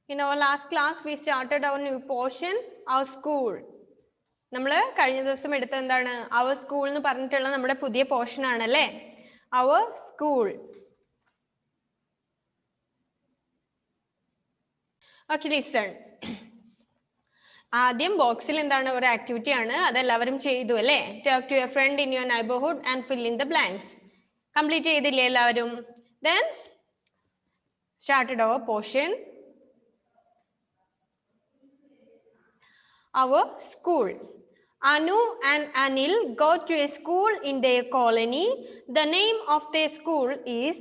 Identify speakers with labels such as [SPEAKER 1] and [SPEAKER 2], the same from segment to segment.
[SPEAKER 1] In our last class, we started our new portion, our school. നമ്മൾ കഴിഞ്ഞ ദിവസം എടുത്ത എന്താണ് our school എന്ന് പറഞ്ഞിട്ടുള്ള നമ്മുടെ പുതിയ പോർഷൻ ആണല്ലേ our school. Okay, listen. ആദ്യം ബോക്സിൽ എന്താണ് ഒരു ആക്ടിവിറ്റി ആണ് അതെല്ലാവരും ചെയ്തു അല്ലേ talk to a friend in your neighborhood and fill in the blanks. Complete ചെയ്തില്ലേ എല്ലാവരും? Then started our portion. Our school. Anu and Anil go to a school in their colony. The name of their school is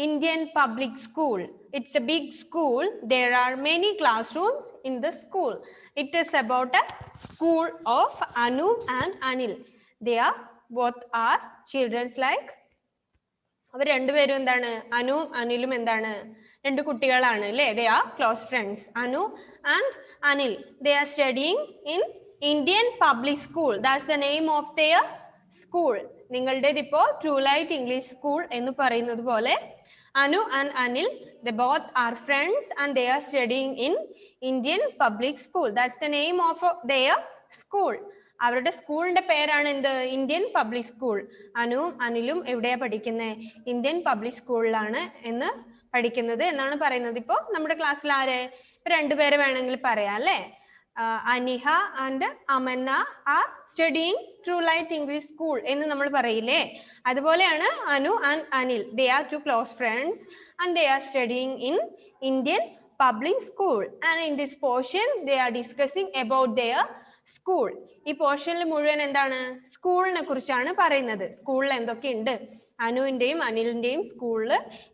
[SPEAKER 1] Indian Public School. It's a big school. There are many classrooms in the school. It is about a school of Anu and Anil. They are both are children's like. അവർ രണ്ടുപേരും എന്താണ് അനു അനിലും എന്താണ് രണ്ട് കുട്ടികളാണ് അല്ലേ they are close friends Anu and Anil. They are studying in Indian Public School. That's the name of their school. നിങ്ങളുടേത് ഇപ്പോ True Light English School എന്ന് പറയുന്നത് പോലെ Anu and Anil, they both are friends and they are studying in Indian Public School. That's the name of their school. അവരുടെ സ്കൂളിന്റെ പേരാണ് എന്ത് Indian public school. അനുവും അനിലും എവിടെയാ പഠിക്കുന്നത് ഇന്ത്യൻ പബ്ലിക് സ്കൂളിലാണ് എന്ന് പഠിക്കുന്നത് എന്നാണ് പറയുന്നത്. ഇപ്പോ നമ്മുടെ ക്ലാസ്സിൽ ആര് ഇപ്പൊ രണ്ടുപേരെ വേണമെങ്കിൽ പറയാം അല്ലേ Aniha and Amanna are studying true light English school എന്ന് നമ്മൾ പറയില്ലേ അതുപോലെയാണ് Anu and Anil they are two close friends and they are studying in Indian public school and in this portion they are discussing about their school. ഈ പോർഷനിൽ മുഴുവൻ എന്താണ് സ്കൂളിനെ കുറിച്ചാണ് പറയുന്നത്. സ്കൂളിൽ എന്തൊക്കെയുണ്ട് അനുവിന്റെയും അനിലിന്റെയും സ്കൂളിൽ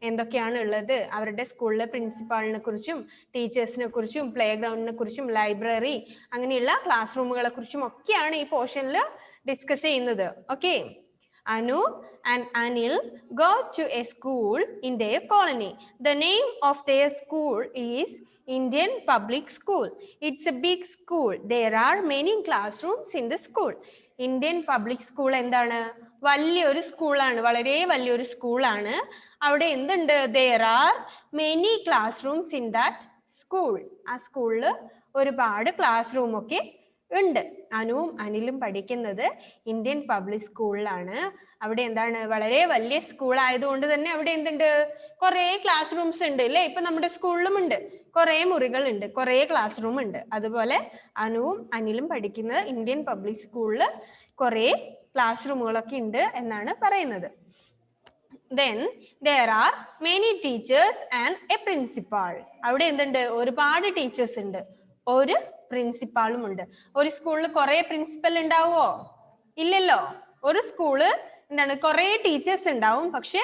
[SPEAKER 1] എന്തൊക്കെയാണ് ഉള്ളത് അവരുടെ സ്കൂളിലെ പ്രിൻസിപ്പാളിനെ കുറിച്ചും ടീച്ചേഴ്സിനെ കുറിച്ചും പ്ലേ ഗ്രൗണ്ടിനെ കുറിച്ചും ലൈബ്രറി അങ്ങനെയുള്ള ക്ലാസ് റൂമുകളെ കുറിച്ചും ഒക്കെയാണ് ഈ പോർഷനിൽ ഡിസ്കസ് ചെയ്യുന്നത്. Okay Anu and Anil go to a school in their colony. The name of their school is Indian Public School. It's a big school. There are many classrooms in the school. Indian Public School എന്താണ് വലിയൊരു സ്കൂളാണ് വളരെ വലിയൊരു സ്കൂളാണ്. അവിടെ എന്തുണ്ട് there are many classrooms in that school. ആ സ്കൂളിൽ ഒരുപാട് ക്ലാസ് റൂം ഒക്കെ ഉണ്ട്. അനുവും അനിലും പഠിക്കുന്നത് ഇന്ത്യൻ പബ്ലിക് സ്കൂളിലാണ്. അവിടെ എന്താണ് വളരെ വലിയ സ്കൂൾ ആയതുകൊണ്ട് തന്നെ അവിടെ എന്തുണ്ട് കുറെ ക്ലാസ് റൂംസ് ഉണ്ട് അല്ലേ ഇപ്പൊ നമ്മുടെ സ്കൂളിലും ഉണ്ട് കുറെ മുറികൾ ഉണ്ട് കുറെ ക്ലാസ് റൂം ഉണ്ട്. അതുപോലെ അനുവും അനിലും പഠിക്കുന്നത് ഇന്ത്യൻ പബ്ലിക് സ്കൂളിൽ കുറെ ക്ലാസ് റൂമുകളൊക്കെ ഉണ്ട് എന്നാണ് പറയുന്നത്. Then there are many teachers and a principal. അവിടെ എന്തുണ്ട് ഒരുപാട് ടീച്ചേഴ്സ് ഉണ്ട് ഒരു പ്രിൻസിപ്പാളും ഉണ്ട്. ഒരു സ്കൂളിൽ കുറെ പ്രിൻസിപ്പൽ ഉണ്ടാവോ ഇല്ലല്ലോ. ഒരു സ്കൂള് എന്താണ് കുറെ ടീച്ചേഴ്സ് ഉണ്ടാവും പക്ഷെ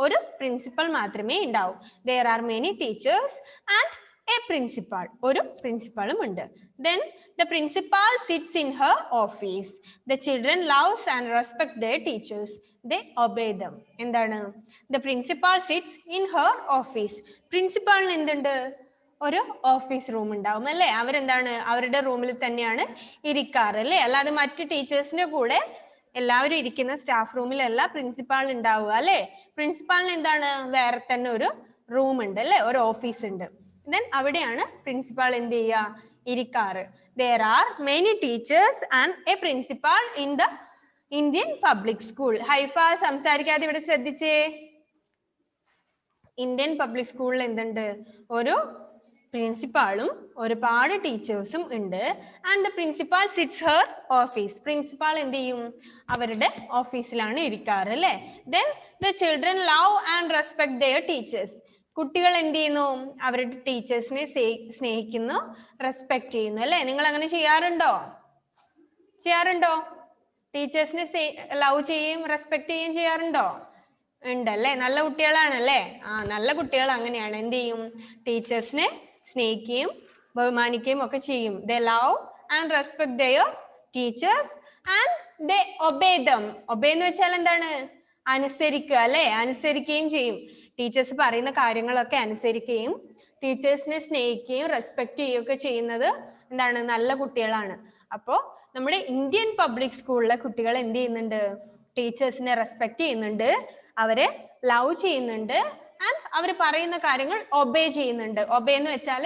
[SPEAKER 1] ഒരു പ്രിൻസിപ്പൽ മാത്രമേ ഉണ്ടാവൂ. there are many teachers and a principal. ഒരു പ്രിൻസിപ്പാളും ഉണ്ട്. then the principal sits in her office. The children loves and respect their teachers. They obey them. എന്താണ് the principal sits in her office. പ്രിൻസിപ്പാളിന് എന്തുണ്ട് ഒരു office room ഉണ്ടാവും അല്ലേ അവരെന്താണ് അവരുടെ റൂമിൽ തന്നെയാണ് ഇരിക്കാറ് അല്ലേ അല്ലാതെ മറ്റ് ടീച്ചേഴ്സിന്റെ കൂടെ എല്ലാവരും ഇരിക്കുന്ന സ്റ്റാഫ് റൂമിലല്ല പ്രിൻസിപ്പാൾ ഉണ്ടാവുക അല്ലേ. പ്രിൻസിപ്പാളിന് എന്താണ് വേറെ തന്നെ ഒരു റൂം ഉണ്ട് അല്ലേ ഒരു ഓഫീസ് ഉണ്ട്. then അവിടെയാണ് പ്രിൻസിപ്പാൾ എന്ത് ചെയ്യുക ഇരിക്കാറ്. there are many teachers and a principal in the Indian Public School. Haifa സംസാരിക്കാതെ ഇവിടെ ശ്രദ്ധിച്ചേ. ഇന്ത്യൻ പബ്ലിക് സ്കൂളിൽ എന്തുണ്ട് ഒരു പ്രിൻസിപ്പാളും ഒരുപാട് ടീച്ചേഴ്സും ഉണ്ട്. And the principal sits her office. Principal എന്ത് ചെയ്യും അവരുടെ ഓഫീസിലാണ് ഇരിക്കാറ് അല്ലേ. then the children love and respect their teachers. കുട്ടികൾ എന്ത് ചെയ്യുന്നു അവരുടെ ടീച്ചേഴ്സിനെ സ്നേഹിക്കുന്നു റെസ്പെക്ട് ചെയ്യുന്നു അല്ലേ. നിങ്ങൾ അങ്ങനെ ചെയ്യാറുണ്ടോ ടീച്ചേഴ്സിനെ ലവ് ചെയ്യുകയും റെസ്പെക്ട് ചെയ്യുകയും ചെയ്യാറുണ്ടോ ഉണ്ടല്ലേ. നല്ല കുട്ടികളാണല്ലേ. നല്ല കുട്ടികൾ അങ്ങനെയാണ് എന്ത് ചെയ്യും ടീച്ചേഴ്സിനെ സ്നേഹിക്കുകയും ബഹുമാനിക്കുകയും ഒക്കെ ചെയ്യും. they love and respect their teachers and they obey them. obey എന്ന് വെച്ചാൽ എന്താണ് അനുസരിക്കുക അല്ലേ അനുസരിക്കുകയും ചെയ്യും. ടീച്ചേഴ്സ് പറയുന്ന കാര്യങ്ങളൊക്കെ അനുസരിക്കുകയും ടീച്ചേഴ്സിനെ സ്നേഹിക്കുകയും റെസ്പെക്ട് ചെയ്യുകയൊക്കെ ചെയ്യുന്നത് എന്താണ് നല്ല കുട്ടികളാണ്. അപ്പോ നമ്മുടെ ഇന്ത്യൻ പബ്ലിക് സ്കൂളിലെ കുട്ടികൾ എന്ത് ചെയ്യുന്നുണ്ട് ടീച്ചേഴ്സിനെ റെസ്പെക്ട് ചെയ്യുന്നുണ്ട് അവരെ ലവ് ചെയ്യുന്നുണ്ട് ആൻഡ് അവർ പറയുന്ന കാര്യങ്ങൾ ഒബേ ചെയ്യുന്നുണ്ട്. ഒബേ എന്ന് വെച്ചാൽ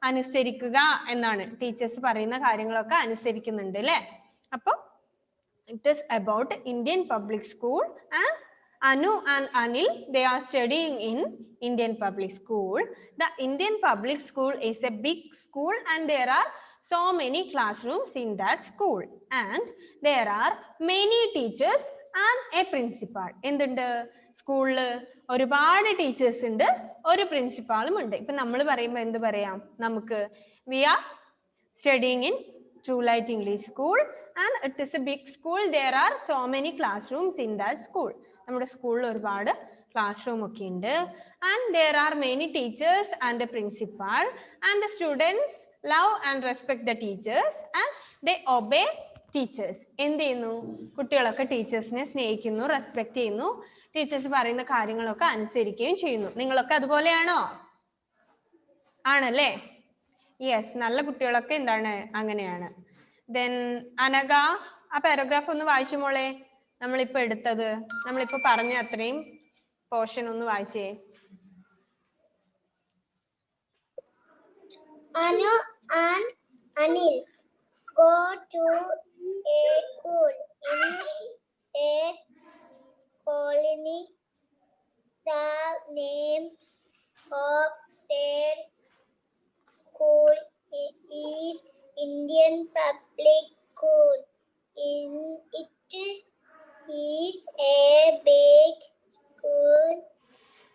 [SPEAKER 1] അനുസരിക്കുക എന്നാണ്. ടീച്ചേഴ്സ് പറയുന്ന കാര്യങ്ങളൊക്കെ അനുസരിക്കുന്നുണ്ട് അല്ലേ? അപ്പോൾ it is about Indian public school, and Anu and Anil, they are studying in Indian public school. The Indian public school is a big school and there are so many classrooms in that school, and there are many teachers and a principal. എന്തുണ്ട് സ്കൂളിൽ? ഒരുപാട് teachers ഉണ്ട്, ഒരു പ്രിൻസിപ്പാളും ഉണ്ട്. ഇപ്പൊ നമ്മൾ പറയുമ്പോൾ എന്ത് പറയാം നമുക്ക്? We are studying in True Light English School and it is a big school. There are so many classrooms in that school. നമ്മുടെ സ്കൂളിൽ ഒരുപാട് ക്ലാസ് റൂം ഒക്കെ ഉണ്ട്. And there are many teachers and a principal, and the students love and respect the teachers and they obey teachers. എന്ത് ചെയ്യുന്നു? കുട്ടികളൊക്കെ ടീച്ചേഴ്സിനെ സ്നേഹിക്കുന്നു, respect ചെയ്യുന്നു, ടീച്ചേഴ്സ് പറയുന്ന കാര്യങ്ങളൊക്കെ അനുസരിക്കുകയും ചെയ്യുന്നു. നിങ്ങളൊക്കെ അതുപോലെയാണോ? ആണല്ലേ? യെസ്, നല്ല കുട്ടികളൊക്കെ എന്താണ് അങ്ങനെയാണ്. ദെൻ അനഘ, ആ പാരഗ്രാഫ് ഒന്ന് വായിച്ചു മോളെ. നമ്മളിപ്പോ എടുത്തത്, നമ്മളിപ്പോ പറഞ്ഞ അത്രയും പോർഷൻ ഒന്ന് വായിച്ചേ.
[SPEAKER 2] Anu and Anil go to a school in a colony. The name of their school is Indian Public School. It is a big school.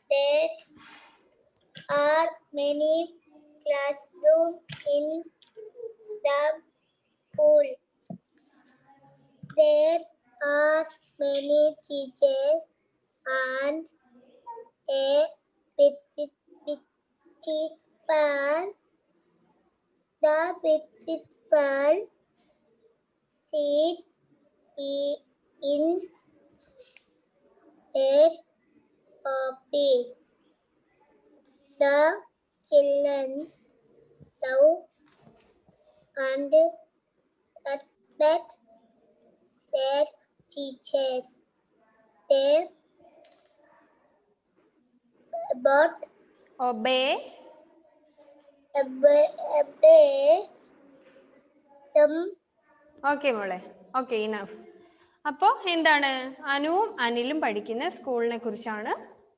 [SPEAKER 2] There are many classrooms in the school. There are many teachers and a principal. The principal sits in her office. The children love and respect their teachers. They
[SPEAKER 1] obey
[SPEAKER 2] them.
[SPEAKER 1] Okay മോളെ, okay, enough. അപ്പോൾ എന്താണ് അനുവും അനിലും പഠിക്കുന്ന സ്കൂളിനെ കുറിച്ചാണ്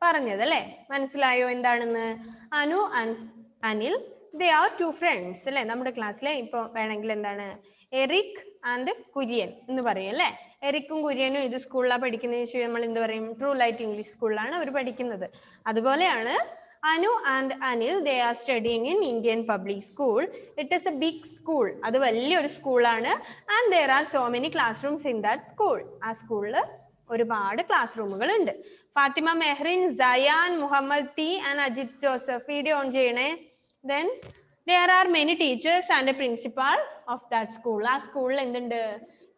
[SPEAKER 1] പറഞ്ഞത് അല്ലേ? മനസ്സിലായോ എന്താണെന്ന്? Anu and Anil, they are two friends അല്ലേ? നമ്മുടെ ക്ലാസ്സിലെ ഇപ്പോൾ വേണമെങ്കിൽ എന്താണ് എറിക് ആൻഡ് കുര്യൻ എന്ന് പറയും അല്ലേ? എറിക്കും കുര്യനും ഇത് സ്കൂളിലാണ് പഠിക്കുന്നതെന്ന് വെച്ചാൽ നമ്മൾ എന്ത് പറയും? ട്രൂ ലൈറ്റ് ഇംഗ്ലീഷ് സ്കൂളിലാണ് അവർ പഠിക്കുന്നത്. അതുപോലെയാണ് Anu and Anil, they are studying in Indian public school. It is a big school. അത് വലിയൊരു സ്കൂളാണ്. And there are so many classrooms in that school. ആ സ്കൂളിൽ ഒരുപാട് ക്ലാസ് റൂമുകൾ ഉണ്ട്. Fathima Mehrin, Sayan, Muhammad T and Ajith Joseph, video on ചെയ്യണേ. Then there are many teachers and a principal of that school. ആ സ്കൂളിൽ എന്തുണ്ട്?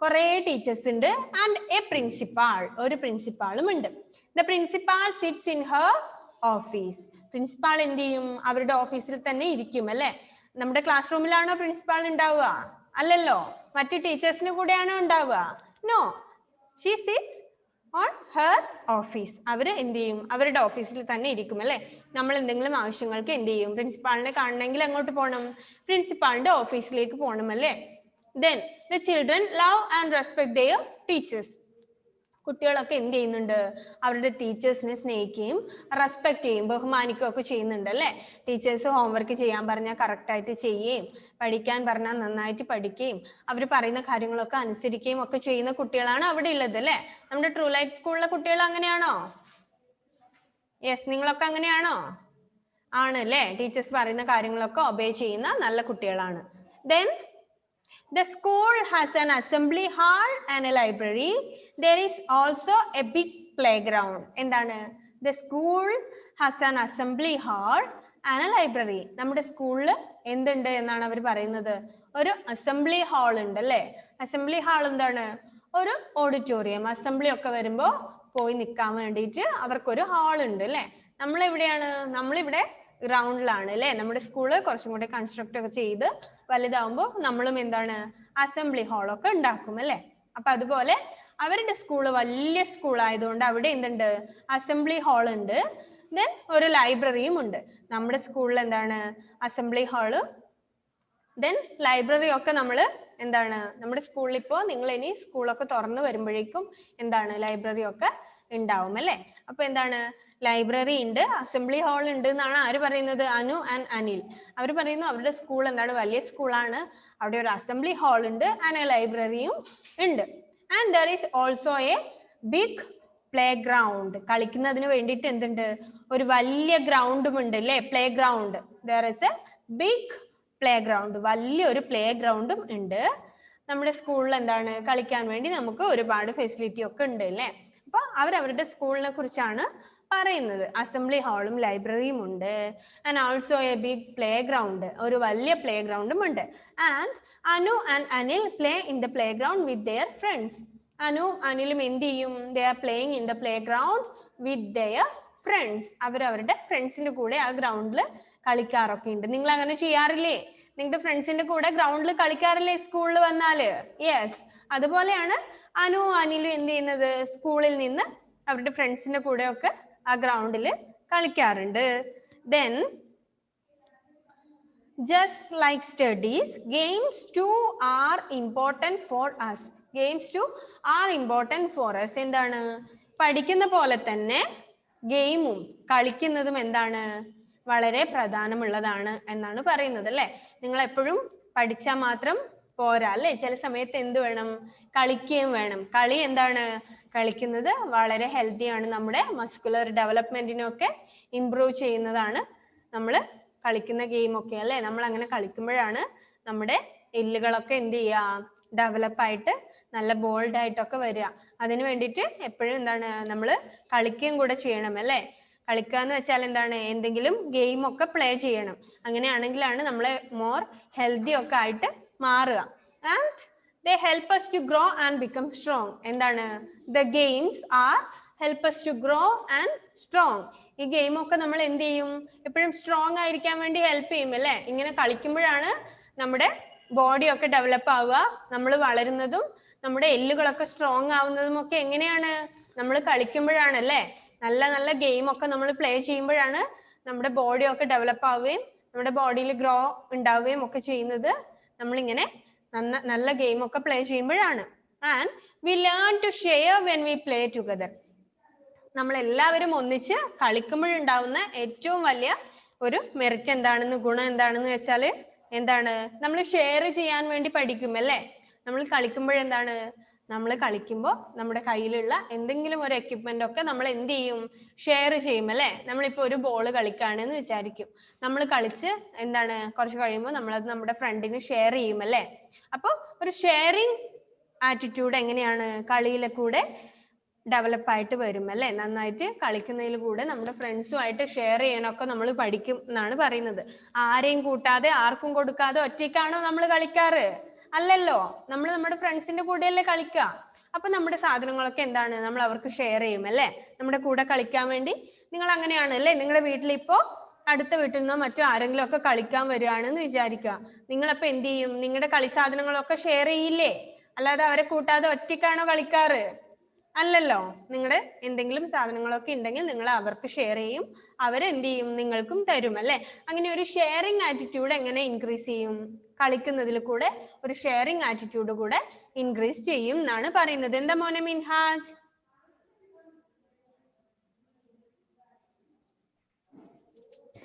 [SPEAKER 1] കുറേ ടീച്ചേഴ്സ് ഉണ്ട് and a principal, ഒരു പ്രിൻസിപ്പാളും ഉണ്ട്. The principal sits in her office. Principal എന്ത് ചെയ്യും? അവരുടെ ഓഫീസിൽ തന്നെ ഇരിക്കും അല്ലെ? നമ്മുടെ ക്ലാസ് റൂമിലാണോ പ്രിൻസിപ്പാൾ ഉണ്ടാവുക? അല്ലല്ലോ. മറ്റു ടീച്ചേഴ്സിന് കൂടെയാണോ ഉണ്ടാവുക? No, she sits on her office. അവർ എന്ത് ചെയ്യും? അവരുടെ ഓഫീസിൽ തന്നെ ഇരിക്കും അല്ലെ? നമ്മൾ എന്തെങ്കിലും ആവശ്യങ്ങൾക്ക് എന്ത് ചെയ്യും? പ്രിൻസിപ്പാളിനെ കാണണമെങ്കിൽ എങ്ങോട്ട് പോകണം? പ്രിൻസിപ്പാളിന്റെ ഓഫീസിലേക്ക് പോകണം അല്ലേ? Then the children love and respect their teachers. കുട്ടികളൊക്കെ എന്ത് ചെയ്യുന്നുണ്ട്? അവരുടെ ടീച്ചേഴ്സിനെ സ്നേഹിക്കുകയും റെസ്പെക്ട് ചെയ്യും, ബഹുമാനിക്കുകയും ഒക്കെ ചെയ്യുന്നുണ്ട് അല്ലേ? ടീച്ചേഴ്സ് ഹോംവർക്ക് ചെയ്യാൻ പറഞ്ഞാൽ കറക്റ്റായിട്ട് ചെയ്യുകയും പഠിക്കാൻ പറഞ്ഞാൽ നന്നായിട്ട് പഠിക്കുകയും അവർ പറയുന്ന കാര്യങ്ങളൊക്കെ അനുസരിക്കുകയും ഒക്കെ ചെയ്യുന്ന കുട്ടികളാണ് അവിടെ ഉള്ളത് അല്ലേ? നമ്മുടെ ട്രൂ ലൈറ്റ് സ്കൂളിലെ കുട്ടികൾ അങ്ങനെയാണോ? യെസ്, നിങ്ങളൊക്കെ അങ്ങനെയാണോ? ആണ് അല്ലേ? ടീച്ചേഴ്സ് പറയുന്ന കാര്യങ്ങളൊക്കെ ഒബേ ചെയ്യുന്ന നല്ല കുട്ടികളാണ്. Then the school has an assembly hall and a library. There is also a big playground. എന്താണ്? The school has an assembly hall and a library. നമ്മുടെ സ്കൂളിൽ എന്തുണ്ട് എന്നാണ് അവർ പറയുന്നത്? ഒരു അസംബ്ലി ഹാൾ ഉണ്ട് അല്ലേ? അസംബ്ലി ഹാൾ എന്താണ്? ഒരു ഓഡിറ്റോറിയം. അസംബ്ലി ഒക്കെ വരുമ്പോൾ പോയി നിൽക്കാൻ വേണ്ടിയിട്ട് അവർക്കൊരു ഹാൾ ഉണ്ട് അല്ലേ? നമ്മളെവിടെയാണ്? നമ്മളിവിടെ ഗ്രൗണ്ടിലാണ് അല്ലേ? നമ്മുടെ സ്കൂള് കുറച്ചും കൂടെ കൺസ്ട്രക്ട് ഒക്കെ ചെയ്ത് വലുതാവുമ്പോൾ നമ്മളും എന്താണ് അസംബ്ലി ഹാളൊക്കെ ഉണ്ടാക്കും അല്ലേ? അപ്പൊ അതുപോലെ അവരുടെ സ്കൂള് വലിയ സ്കൂൾ ആയതുകൊണ്ട് അവിടെ എന്തുണ്ട്? അസംബ്ലി ഹാൾ ഉണ്ട്. ദെൻ ഒരു ലൈബ്രറിയും ഉണ്ട്. നമ്മുടെ സ്കൂളിൽ എന്താണ് അസംബ്ലി ഹാള്, ദെൻ ലൈബ്രറി ഒക്കെ നമ്മൾ എന്താണ് നമ്മുടെ സ്കൂളിൽ ഇപ്പോൾ നിങ്ങൾ ഇനി സ്കൂളൊക്കെ തുറന്നു വരുമ്പോഴേക്കും എന്താണ് ലൈബ്രറി ഒക്കെ ഉണ്ടാവും അല്ലേ. അപ്പൊ എന്താണ് ലൈബ്രറി ഉണ്ട്, അസംബ്ലി ഹാൾ ഉണ്ട് എന്നാണ് ആര് പറയുന്നത്? അനു ആൻഡ് അനിൽ. അവർ പറയുന്നു അവരുടെ സ്കൂൾ എന്താണ് വലിയ സ്കൂളാണ്, അവിടെ ഒരു അസംബ്ലി ഹാൾ ഉണ്ട് ആൻഡ് ലൈബ്രറിയും ഉണ്ട്. And there is also a big playground. കളിക്കുന്നതിന് വേണ്ടിയിട്ട് എന്തുണ്ട്? ഒരു വലിയ ഗ്രൗണ്ടും ഉണ്ട് അല്ലേ, playground. There is a big playground, വലിയൊരു പ്ലേ ഗ്രൗണ്ടും ഉണ്ട്. നമ്മുടെ സ്കൂളിൽ എന്താണ് കളിക്കാൻ വേണ്ടി നമുക്ക് ഒരുപാട് ഫെസിലിറ്റി ഒക്കെ ഉണ്ട് അല്ലേ. അപ്പൊ അവരവരുടെ സ്കൂളിനെ കുറിച്ചാണ് പറയുന്നത്. അസംബ്ലി ഹാളും ലൈബ്രറിയും ഉണ്ട്. And also a big playground, ഒരു വലിയ പ്ലേ ഗ്രൗണ്ടും ഉണ്ട്. And Anu and Anil play in the playground with their friends. Anu അനിലും എന്ത് ചെയ്യും? They are playing in the playground with their friends. അവരവരുടെ ഫ്രണ്ട്സിന്റെ കൂടെ ആ ഗ്രൗണ്ടിൽ കളിക്കാറൊക്കെ ഉണ്ട്. നിങ്ങൾ അങ്ങനെ ചെയ്യാറില്ലേ? നിങ്ങളുടെ ഫ്രണ്ട്സിന്റെ കൂടെ ഗ്രൗണ്ടിൽ കളിക്കാറില്ലേ സ്കൂളിൽ വന്നാല്? യെസ്, അതുപോലെയാണ് അനു അനിലും എന്ത് ചെയ്യുന്നത്? സ്കൂളിൽ നിന്ന് അവരുടെ ഫ്രണ്ട്സിന്റെ കൂടെ ഒക്കെ ആ ഗ്രൗണ്ടിൽ കളിക്കാറുണ്ട്. Then just like studies, games too are important for us. Games too are important for us. എന്താണ്? പഠിക്കുന്ന പോലെ തന്നെ ഗെയിമും കളിക്കുന്നതും എന്താണ് വളരെ പ്രധാനമുള്ളതാണ് എന്നാണ് പറയുന്നത് അല്ലേ. നിങ്ങൾ എപ്പോഴും പഠിച്ചാൽ മാത്രം പോരാ അല്ലേ, ചില സമയത്ത് എന്ത് വേണം? കളിക്കുകയും വേണം. കളി എന്താണ്? കളിക്കുന്നത് വളരെ ഹെൽത്തിയാണ്, നമ്മുടെ മസ്കുലർ ഡെവലപ്മെന്റിനൊക്കെ ഇംപ്രൂവ് ചെയ്യുന്നതാണ് നമ്മൾ കളിക്കുന്ന ഗെയിം ഒക്കെ അല്ലേ. നമ്മൾ അങ്ങനെ കളിക്കുമ്പോഴാണ് നമ്മുടെ എല്ലുകളൊക്കെ എന്ത് ചെയ്യുക? ഡെവലപ്പായിട്ട് നല്ല ബോൾഡ് ആയിട്ടൊക്കെ വരിക. അതിന് വേണ്ടിയിട്ട് എപ്പോഴും എന്താണ് നമ്മൾ കളിക്കുകയും കൂടെ ചെയ്യണം അല്ലേ. കളിക്കുക എന്ന് വെച്ചാൽ എന്താണ്? എന്തെങ്കിലും ഗെയിം ഒക്കെ പ്ലേ ചെയ്യണം. അങ്ങനെയാണെങ്കിലാണ് നമ്മളെ മോർ ഹെൽത്തി ഒക്കെ ആയിട്ട് മാറുക. And they help us to grow and become strong. എന്താണ്? the games are help us to grow and strong. ഈ ഗെയിം ഒക്കെ നമ്മൾ എന്ത് ചെയ്യും? എപ്പോഴും സ്ട്രോങ് ആയിരിക്കാൻ വേണ്ടി ഹെൽപ്പ് ചെയ്യും അല്ലേ. ഇങ്ങനെ കളിക്കുമ്പോഴാണ് നമ്മുടെ ബോഡി ഒക്കെ ഡെവലപ്പ് ആവുക, നമ്മൾ വളരുന്നതും നമ്മുടെ എല്ലുകളൊക്കെ സ്ട്രോങ് ആവുന്നതും ഒക്കെ എങ്ങനെയാണ്? നമ്മൾ കളിക്കുമ്പോഴാണ് അല്ലേ. നല്ല നല്ല ഗെയിം ഒക്കെ നമ്മൾ പ്ലേ ചെയ്യുമ്പോഴാണ് നമ്മുടെ ബോഡി ഒക്കെ ഡെവലപ്പ് ആവുകയും നമ്മുടെ ബോഡിയിൽ ഗ്രോ ഉണ്ടാവുകയും ഒക്കെ ചെയ്യുന്നത് നമ്മളിങ്ങനെ നല്ല ഗെയിം ഒക്കെ പ്ലേ ചെയ്യുമ്പോഴാണ്. And we learn to share when we play together. നമ്മൾ എല്ലാവരും ഒന്നിച്ച് കളിക്കുമ്പോഴുണ്ടാവുന്ന ഏറ്റവും വലിയ ഒരു മെറിറ്റ് എന്താണെന്ന്, ഗുണം എന്താണെന്ന് വെച്ചാൽ എന്താണ്? നമ്മൾ ഷെയർ ചെയ്യാൻ വേണ്ടി പഠിക്കും അല്ലേ. നമ്മൾ കളിക്കുമ്പോഴെന്താണ്? നമ്മൾ കളിക്കുമ്പോൾ നമ്മുടെ കയ്യിലുള്ള എന്തെങ്കിലും ഒരു എക്യുപ്മെന്റ് ഒക്കെ നമ്മൾ എന്ത് ചെയ്യും? ഷെയർ ചെയ്യും അല്ലേ. നമ്മളിപ്പോ ഒരു ബോൾ കളിക്കുകയാണെന്ന് വിചാരിക്കും, നമ്മൾ കളിച്ച് എന്താണ് കുറച്ച് കഴിയുമ്പോൾ നമ്മളത് നമ്മുടെ ഫ്രണ്ടിന് ഷെയർ ചെയ്യും അല്ലേ. അപ്പൊ ഒരു ഷെയറിങ് ആറ്റിറ്റ്യൂഡ് എങ്ങനെയാണ്? കളിയിലെ കൂടെ ഡെവലപ്പ് ആയിട്ട് വരും അല്ലേ. നന്നായിട്ട് കളിക്കുന്നതിൽ കൂടെ നമ്മുടെ ഫ്രണ്ട്സുമായിട്ട് ഷെയർ ചെയ്യാനൊക്കെ നമ്മൾ പഠിക്കും എന്നാണ് പറയുന്നത്. ആരെയും കൂട്ടാതെ ആർക്കും കൊടുക്കാതെ ഒറ്റയ്ക്കാണോ നമ്മൾ കളിക്കാറ്? അല്ലല്ലോ, നമ്മൾ നമ്മുടെ ഫ്രണ്ട്സിന്റെ കൂടെയല്ലേ കളിക്കുക. അപ്പൊ നമ്മുടെ സാധനങ്ങളൊക്കെ എന്താണ്? നമ്മൾ അവർക്ക് ഷെയർ ചെയ്യും അല്ലേ, നമ്മുടെ കൂടെ കളിക്കാൻ വേണ്ടി. നിങ്ങൾ അങ്ങനെയാണ് അല്ലേ. നിങ്ങളുടെ വീട്ടിൽ ഇപ്പോ അടുത്ത വീട്ടിൽ നിന്നോ മറ്റോ ആരെങ്കിലും ഒക്കെ കളിക്കാൻ വരികയാണെന്ന് വിചാരിക്കുക. നിങ്ങളപ്പോ എന്ത് ചെയ്യും? നിങ്ങളുടെ കളി സാധനങ്ങളൊക്കെ ഷെയർ ചെയ്യില്ലേ? അല്ലാതെ അവരെ കൂട്ടാതെ ഒറ്റയ്ക്കാണോ കളിക്കാറ്? അല്ലല്ലോ. നിങ്ങളുടെ എന്തെങ്കിലും സാധനങ്ങളൊക്കെ ഉണ്ടെങ്കിൽ നിങ്ങൾ അവർക്ക് ഷെയർ ചെയ്യും, അവരെന്ത് ചെയ്യും? നിങ്ങൾക്കും തരും അല്ലേ. അങ്ങനെ ഒരു ഷെയറിങ് ആറ്റിറ്റ്യൂഡ് എങ്ങനെ ഇൻക്രീസ് ചെയ്യും? കളിക്കുന്നതിൽ കൂടെ ഒരു ഷെയറിങ് ആറ്റിറ്റ്യൂഡ് കൂടെ ഇൻക്രീസ് ചെയ്യും എന്നാണ് പറയുന്നത്. എന്താ മോനെ മിൻഹാജ്?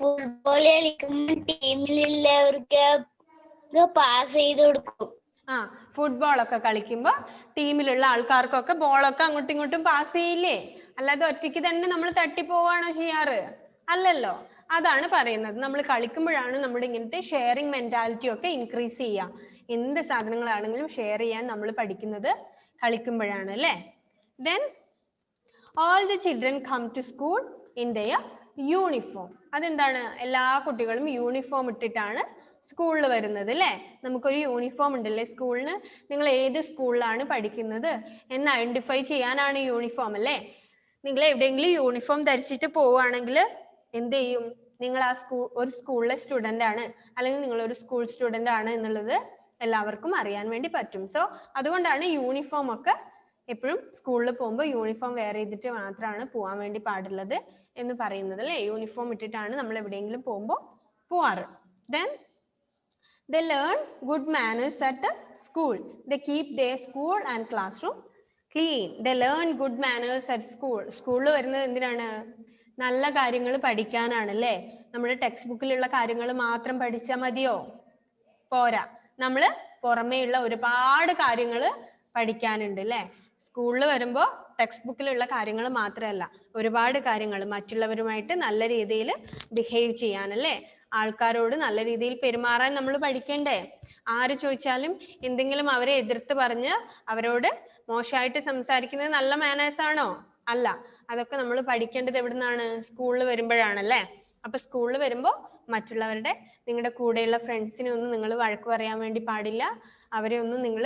[SPEAKER 2] ഫുട്ബോൾ കളിക്കുമ്പോൾ ടീമിലുള്ളവർക്ക് പാസ് ചെയ്ത് കൊടുക്കും.
[SPEAKER 1] ഫുട്ബോൾ ഒക്കെ കളിക്കുമ്പോൾ ടീമിലുള്ള ആൾക്കാർക്കൊക്കെ ബോളൊക്കെ അങ്ങോട്ടും ഇങ്ങോട്ടും പാസ് ചെയ്യില്ലേ? അല്ലാതെ ഒറ്റയ്ക്ക് തന്നെ നമ്മൾ തട്ടിപ്പോവാണോ ചെയ്യാറ്? അല്ലല്ലോ. അതാണ് പറയുന്നത്. നമ്മൾ കളിക്കുമ്പോഴാണ് നമ്മുടെ ഇങ്ങനത്തെ ഷെയറിങ് മെന്റാലിറ്റി ഒക്കെ ഇൻക്രീസ് ചെയ്യുക. എന്ത് സാധനങ്ങളാണെങ്കിലും ഷെയർ ചെയ്യാൻ നമ്മൾ പഠിക്കുന്നത് കളിക്കുമ്പോഴാണ് അല്ലേ. Then all the children come to school in their uniform. അതെന്താണ്? എല്ലാ കുട്ടികളും യൂണിഫോം ഇട്ടിട്ടാണ് സ്കൂളിൽ വരുന്നത് അല്ലേ. നമുക്കൊരു യൂണിഫോം ഉണ്ടല്ലേ സ്കൂളിന്. നിങ്ങൾ ഏത് സ്കൂളിലാണ് പഠിക്കുന്നത് എന്ന് ഐഡന്റിഫൈ ചെയ്യാനാണ് യൂണിഫോം അല്ലേ. നിങ്ങൾ എവിടെയെങ്കിലും യൂണിഫോം ധരിച്ചിട്ട് പോവുകയാണെങ്കിൽ എന്ത് ചെയ്യും? നിങ്ങൾ ആ ഒരു സ്കൂളിലെ സ്റ്റുഡൻ്റ് ആണ്, അല്ലെങ്കിൽ നിങ്ങളൊരു സ്കൂൾ സ്റ്റുഡൻ്റ് ആണ് എന്നുള്ളത് എല്ലാവർക്കും അറിയാൻ വേണ്ടി പറ്റും. സോ അതുകൊണ്ടാണ് യൂണിഫോം ഒക്കെ എപ്പോഴും സ്കൂളിൽ പോകുമ്പോൾ യൂണിഫോം വെയർ ചെയ്തിട്ട് മാത്രമാണ് പോകാൻ വേണ്ടി പാടുള്ളത് എന്ന് പറയുന്നത് അല്ലേ. യൂണിഫോം ഇട്ടിട്ടാണ് നമ്മൾ എവിടെയെങ്കിലും പോകുമ്പോൾ പോവാറ്. Then they learn good manners at school. They keep their school and classroom clean. They learn good manners at school. സ്കൂളിൽ വരുന്നത് എന്തിനാണ്? നല്ല കാര്യങ്ങൾ പഠിക്കാനാണ് അല്ലേ. നമ്മുടെ ടെക്സ്റ്റ് ബുക്കിലുള്ള കാര്യങ്ങൾ മാത്രം പഠിച്ചാൽ മതിയോ? പോരാ. നമ്മൾ പുറമേയുള്ള ഒരുപാട് കാര്യങ്ങൾ പഠിക്കാനുണ്ട് അല്ലേ. സ്കൂളിൽ വരുമ്പോൾ ടെക്സ്റ്റ് ബുക്കിലുള്ള കാര്യങ്ങൾ മാത്രമല്ല, ഒരുപാട് കാര്യങ്ങൾ മറ്റുള്ളവരുമായിട്ട് നല്ല രീതിയിൽ ബിഹേവ് ചെയ്യാനല്ലേ, ആൾക്കാരോട് നല്ല രീതിയിൽ പെരുമാറാൻ നമ്മൾ പഠിക്കണ്ടേ. ആര് ചോദിച്ചാലും എന്തെങ്കിലും അവരെ എതിർത്ത് പറഞ്ഞ് അവരോട് മോശമായിട്ട് സംസാരിക്കുന്നത് നല്ല മാനേഴ്സ് ആണോ? അല്ല. അതൊക്കെ നമ്മൾ പഠിക്കേണ്ടത് എവിടുന്നാണ്? സ്കൂളിൽ വരുമ്പോഴാണല്ലേ. അപ്പൊ സ്കൂളിൽ വരുമ്പോൾ മറ്റുള്ളവരുടെ, നിങ്ങളുടെ കൂടെയുള്ള ഫ്രണ്ട്സിനെ ഒന്നും നിങ്ങൾ വഴക്ക് പറയാൻ വേണ്ടി പാടില്ല. അവരെ ഒന്നും നിങ്ങൾ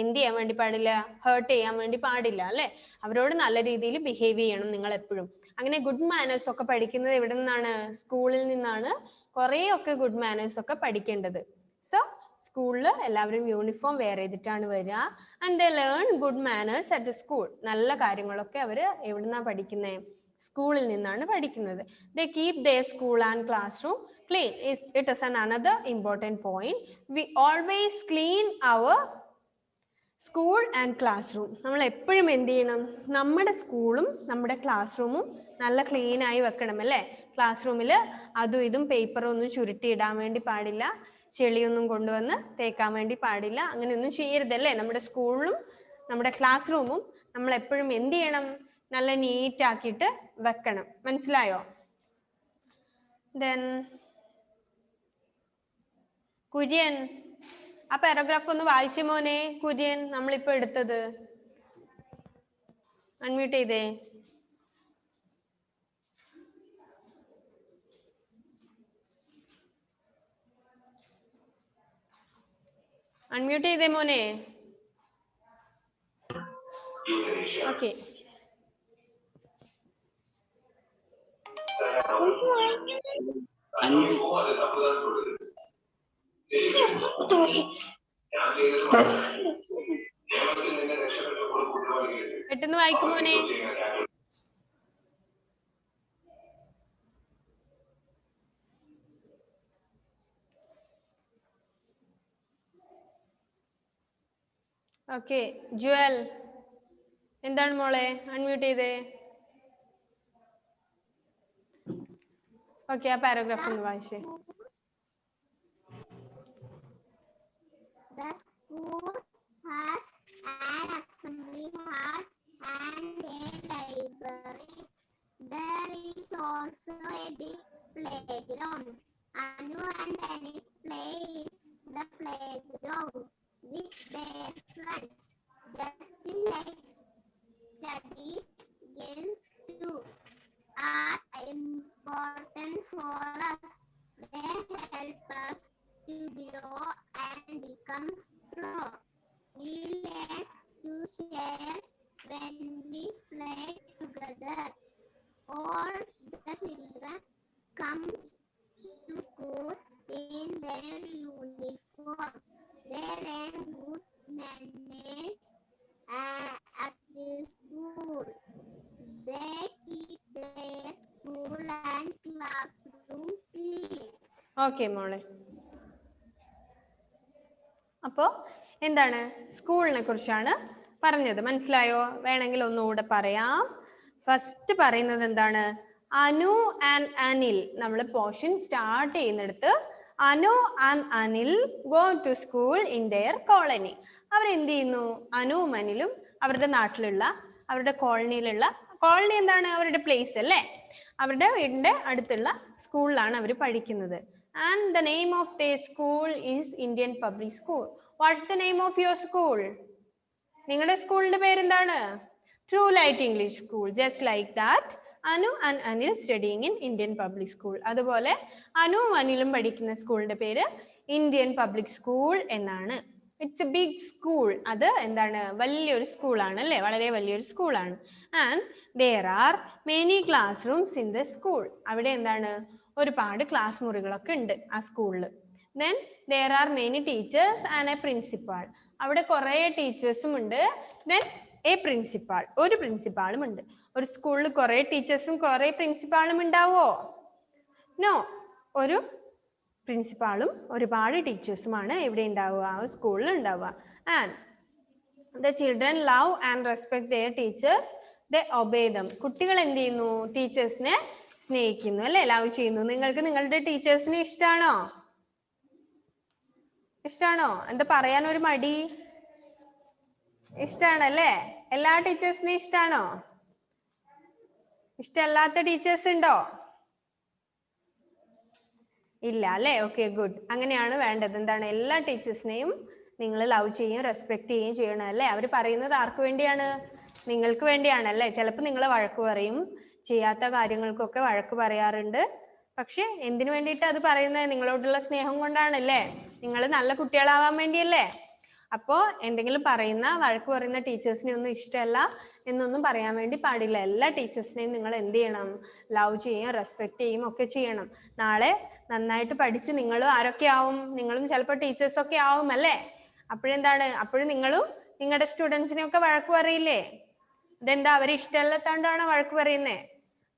[SPEAKER 1] എന്ത് ചെയ്യാൻ വേണ്ടി പാടില്ല? ഹേർട്ട് ചെയ്യാൻ വേണ്ടി പാടില്ല അല്ലെ. അവരോട് നല്ല രീതിയിൽ ബിഹേവ് ചെയ്യണം നിങ്ങൾ എപ്പോഴും. അങ്ങനെ ഗുഡ് മാനേഴ്സ് ഒക്കെ പഠിക്കുന്നത് എവിടെ നിന്നാണ്? സ്കൂളിൽ നിന്നാണ് കുറേയൊക്കെ ഗുഡ് മാനേഴ്സ് ഒക്കെ പഠിക്കേണ്ടത്. സോ സ്കൂളിൽ എല്ലാവരും യൂണിഫോം വെയർ ചെയ്തിട്ടാണ് വരിക. And they learn good manners at school. നല്ല കാര്യങ്ങളൊക്കെ അവർ എവിടുന്നാ പഠിക്കുന്നത്? സ്കൂളിൽ നിന്നാണ് പഠിക്കുന്നത്. They keep their school and classroom clean. It is another important point. We always clean our school and class room. നമ്മൾ എപ്പോഴും എന്ത് ചെയ്യണം? നമ്മുടെ സ്കൂളും നമ്മുടെ ക്ലാസ് റൂമും നല്ല ക്ലീൻ ആയി വെക്കണം അല്ലേ. ക്ലാസ് റൂമിൽ അതും ഇതും പേപ്പറും ഒന്നും ചുരുട്ടി ഇടാൻ വേണ്ടി പാടില്ല, ചെളിയൊന്നും കൊണ്ടുവന്ന് തേക്കാൻ വേണ്ടി പാടില്ല, അങ്ങനെയൊന്നും ചെയ്യരുതല്ലേ. നമ്മുടെ സ്കൂളും നമ്മുടെ ക്ലാസ് റൂമും നമ്മൾ എപ്പോഴും എന്ത് ചെയ്യണം? നല്ല നീറ്റ് ആക്കിയിട്ട് വെക്കണം. മനസ്സിലായോ? Then കുര്യൻ, ആ പാരഗ്രാഫ് ഒന്ന് വായിച്ചു മോനെ. കുര്യൻ, നമ്മളിപ്പോ എടുത്തത് അൺമ്യൂട്ട് ചെയ്തേ. അൺമ്യൂട്ട് ചെയ്തേ മോനെ. ഓക്കെ. പെട്ടെന്ന് വായിക്കും മോനെ. ഓക്കെ. ജുവൽ, എന്താണ് മോളെ? അൺമ്യൂട്ട് ചെയ്തേ. ഓക്കെ, ആ പാരഗ്രാഫ് ഒന്ന് വായിച്ചേ.
[SPEAKER 2] The school has an assembly hall and a library. There is also a big playground. Anu and Annie play in the playground with their friends. Just like studies, games too are important for us. They help us to grow and become strong. We learn to share when we play together. All the children come to school in their uniform. They learn good manners at the school. They keep their school and classroom clean.
[SPEAKER 1] Okay മോളെ. അപ്പോ എന്താണ്? സ്കൂളിനെ കുറിച്ചാണ് പറഞ്ഞത്. മനസ്സിലായോ? വേണമെങ്കിൽ ഒന്നുകൂടെ പറയാം. ഫസ്റ്റ് പറയുന്നത് എന്താണ്? അനു ആൻഡ് അനിൽ. നമ്മൾ പോർഷൻ സ്റ്റാർട്ട് ചെയ്യുന്നിടത്ത് Anu and Anil go to school in their colony. അവരെന്ത് ചെയ്യുന്നു? അനുവും അനിലും അവരുടെ നാട്ടിലുള്ള, അവരുടെ കോളനിയിലുള്ള, കോളനി എന്താണ്? അവരുടെ പ്ലേസ് അല്ലേ. അവരുടെ വീടിന്റെ അടുത്തുള്ള സ്കൂളിലാണ് അവർ പഠിക്കുന്നത്. And the name of their school is Indian Public School. What's the name of your school? നിങ്ങളുടെ സ്കൂളിന്റെ പേരെന്താണ്? True Light English School. Just like that, Anu and Anil studying in Indian Public School. അതുപോലെ അനുവും അനിലും പഠിക്കുന്ന സ്കൂളിന്റെ പേര് Indian Public School എന്നാണ്. It's a big school. അത് എന്താണ്? വലിയൊരു സ്കൂളാണ് അല്ലേ, വളരെ വലിയൊരു സ്കൂളാണ്. And there are many classrooms in the school. അവിടെ എന്താണ്? ഒരുപാട് ക്ലാസ് മുറികളൊക്കെ ഉണ്ട് ആ സ്കൂളിൽ. Then there are many teachers and a principal. അവിടെ കുറേ ടീച്ചേഴ്സും ഉണ്ട്. Then a principal, ഒരു പ്രിൻസിപ്പാളും ഉണ്ട്. ഒരു സ്കൂളിൽ കുറെ ടീച്ചേഴ്സും കുറെ പ്രിൻസിപ്പാളും ഉണ്ടാവോ? നോ. ഒരു പ്രിൻസിപ്പാളും ഒരുപാട് ടീച്ചേഴ്സുമാണ് എവിടെ ഉണ്ടാവുക? ആ സ്കൂളിൽ ഉണ്ടാവുക. And the children love and respect their teachers. They obey them. കുട്ടികൾ എന്ത് ചെയ്യുന്നു? ടീച്ചേഴ്സിനെ സ്നേഹിക്കുന്നു അല്ലെ, ലവ് ചെയ്യുന്നു. നിങ്ങൾക്ക് നിങ്ങളുടെ ടീച്ചേഴ്സിനെ ഇഷ്ടമാണോ? ഇഷ്ടമാണോ? എന്താ പറയാൻ ഒരു മടി? ഇഷ്ടമാണല്ലേ? എല്ലാ ടീച്ചേഴ്സിനെയും ഇഷ്ടമാണോ? ഇഷ്ടമല്ലാത്ത ടീച്ചേഴ്സ് ഉണ്ടോ? ഇല്ല അല്ലേ? Okay, good. അങ്ങനെയാണ് വേണ്ടത്. എന്താണ്? എല്ലാ ടീച്ചേഴ്സിനെയും നിങ്ങൾ ലവ് ചെയ്യും, റെസ്പെക്ട് ചെയ്യുകയും ചെയ്യണം അല്ലേ? അവർ പറയുന്നത് ആർക്ക് വേണ്ടിയാണ്? നിങ്ങൾക്ക് വേണ്ടിയാണല്ലേ? ചിലപ്പോൾ നിങ്ങൾ വഴക്ക് പറയും, ചെയ്യാത്ത കാര്യങ്ങൾക്കൊക്കെ വഴക്ക് പറയാറുണ്ട്. പക്ഷെ എന്തിനു വേണ്ടിയിട്ട് അത് പറയുന്നത്? നിങ്ങളോടുള്ള സ്നേഹം കൊണ്ടാണല്ലേ? നിങ്ങൾ നല്ല കുട്ടികളാവാൻ വേണ്ടിയല്ലേ? അപ്പോൾ എന്തെങ്കിലും പറയുന്ന, വഴക്ക് പറയുന്ന ടീച്ചേഴ്സിനെ ഒന്നും ഇഷ്ടമല്ല എന്നൊന്നും പറയാൻ വേണ്ടി പാടില്ല. എല്ലാ ടീച്ചേഴ്സിനെയും നിങ്ങൾ എന്ത് ചെയ്യണം? ലവ് ചെയ്യും, റെസ്പെക്ട് ചെയ്യും ഒക്കെ ചെയ്യണം. നാളെ നന്നായിട്ട് പഠിച്ച് നിങ്ങളും ആരൊക്കെ ആവും? നിങ്ങളും ചിലപ്പോൾ ടീച്ചേഴ്സൊക്കെ ആവും അല്ലേ? അപ്പോഴെന്താണ്? അപ്പോഴും നിങ്ങളും നിങ്ങളുടെ സ്റ്റുഡൻസിനെ ഒക്കെ വഴക്ക് പറയില്ലേ? ഇതെന്താ? അവരെ ഇഷ്ടമല്ലാത്തോണ്ടാണോ വഴക്ക് പറയുന്നേ?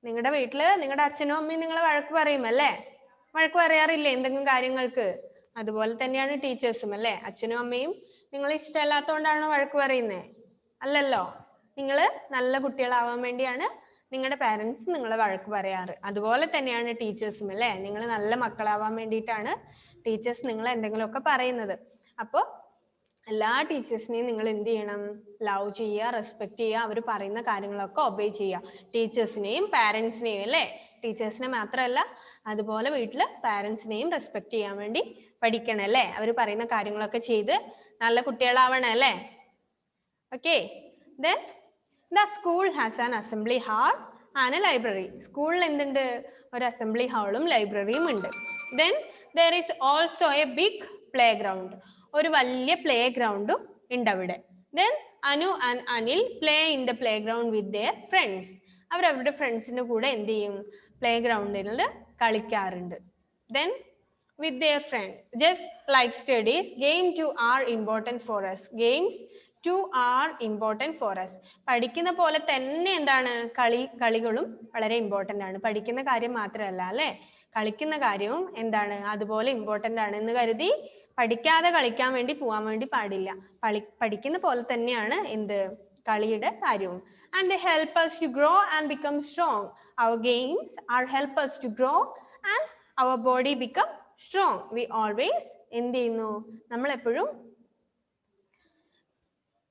[SPEAKER 1] നിങ്ങളുടെ വീട്ടില് നിങ്ങളുടെ അച്ഛനും അമ്മയും നിങ്ങളെ വഴക്ക് പറയും അല്ലേ? വഴക്ക് പറയാറില്ലേ എന്തെങ്കിലും കാര്യങ്ങൾക്ക്? അതുപോലെ തന്നെയാണ് ടീച്ചേഴ്സും അല്ലേ? അച്ഛനും അമ്മയും നിങ്ങൾ ഇഷ്ടമല്ലാത്തോണ്ടാണോ വഴക്ക് പറയുന്നേ? അല്ലല്ലോ. നിങ്ങൾ നല്ല കുട്ടികളാവാൻ വേണ്ടിയാണ് നിങ്ങളുടെ പാരൻസ് നിങ്ങളെ വഴക്ക് പറയാറ്. അതുപോലെ തന്നെയാണ് ടീച്ചേഴ്സും അല്ലേ? നിങ്ങൾ നല്ല മക്കളാവാൻ വേണ്ടിയിട്ടാണ് ടീച്ചേഴ്സ് നിങ്ങളെ എന്തെങ്കിലുമൊക്കെ പറയുന്നത്. അപ്പോൾ എല്ലാ ടീച്ചേഴ്സിനെയും നിങ്ങൾ എന്ത് ചെയ്യണം? ലവ് ചെയ്യുക, റെസ്പെക്ട് ചെയ്യുക, അവർ പറയുന്ന കാര്യങ്ങളൊക്കെ ഒബേ ചെയ്യുക. ടീച്ചേഴ്സിനെയും പാരൻസിനെയും അല്ലേ? ടീച്ചേഴ്സിനെ മാത്രമല്ല, അതുപോലെ വീട്ടിൽ പാരൻസിനെയും റെസ്പെക്ട് ചെയ്യാൻ വേണ്ടി പഠിക്കണം അല്ലേ? അവർ പറയുന്ന കാര്യങ്ങളൊക്കെ ചെയ്ത് നല്ല കുട്ടികളാവണം അല്ലേ? Okay. Then the school has an assembly hall and a library. സ്കൂളിൽ എന്തുണ്ട്? ഒരു അസംബ്ലി ഹാളും ലൈബ്രറിയും ഉണ്ട്. Then there is also a big playground. ഒരു വലിയ പ്ലേ ഗ്രൗണ്ടും ഉണ്ട് അവിടെ. Then Anu and Anil play in the playground with their friends. അവർ അവരുടെ ഫ്രണ്ട്സിന്റെ കൂടെ എന്ത് ചെയ്യും? പ്ലേ ഗ്രൗണ്ടിൽ കളിക്കാറുണ്ട്. Then with their friends, just like studies, game too are important for us. Games too are important for us. പഠിക്കുന്ന പോലെ തന്നെ എന്താണ്? കളികളും വളരെ ഇമ്പോർട്ടൻ്റ് ആണ്. പഠിക്കുന്ന കാര്യം മാത്രമല്ല അല്ലേ? കളിക്കുന്ന കാര്യവും എന്താണ്? അതുപോലെ ഇമ്പോർട്ടൻ്റ് ആണ് എന്ന് കരുതി പഠിക്കാതെ കളിക്കാൻ വേണ്ടി പോകാൻ വേണ്ടി പാടില്ല. പഠിക്കുന്ന പോലെ തന്നെയാണ് എന്ത്? കളിയുടെ കാര്യവും. And they help us to grow and become strong. Our games are help us to grow and our body become strong. We always എന്ത് ചെയ്യുന്നു? നമ്മൾ എപ്പോഴും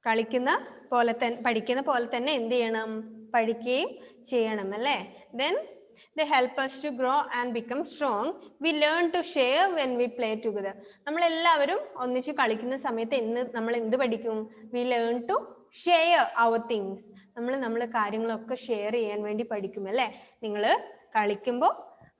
[SPEAKER 1] കളിക്കുന്ന പോലെ തന്നെ പഠിക്കുന്ന പോലെ തന്നെ എന്ത് ചെയ്യണം? പഠിക്കുകയും ചെയ്യണം അല്ലേ? Then they help us to grow and become strong. We learn to share when we play together. നമ്മൾ എല്ലാവരും ഒന്നിച്ച് കളിക്കുന്ന സമയത്ത് നമ്മൾ എന്ത് പഠിക്കും? We learn to share our things. നമ്മൾ കാര്യങ്ങളൊക്കെ ഷെയർ ചെയ്യാൻ വേണ്ടി പഠിക്കും അല്ലേ? നിങ്ങൾ കളിക്കുമ്പോൾ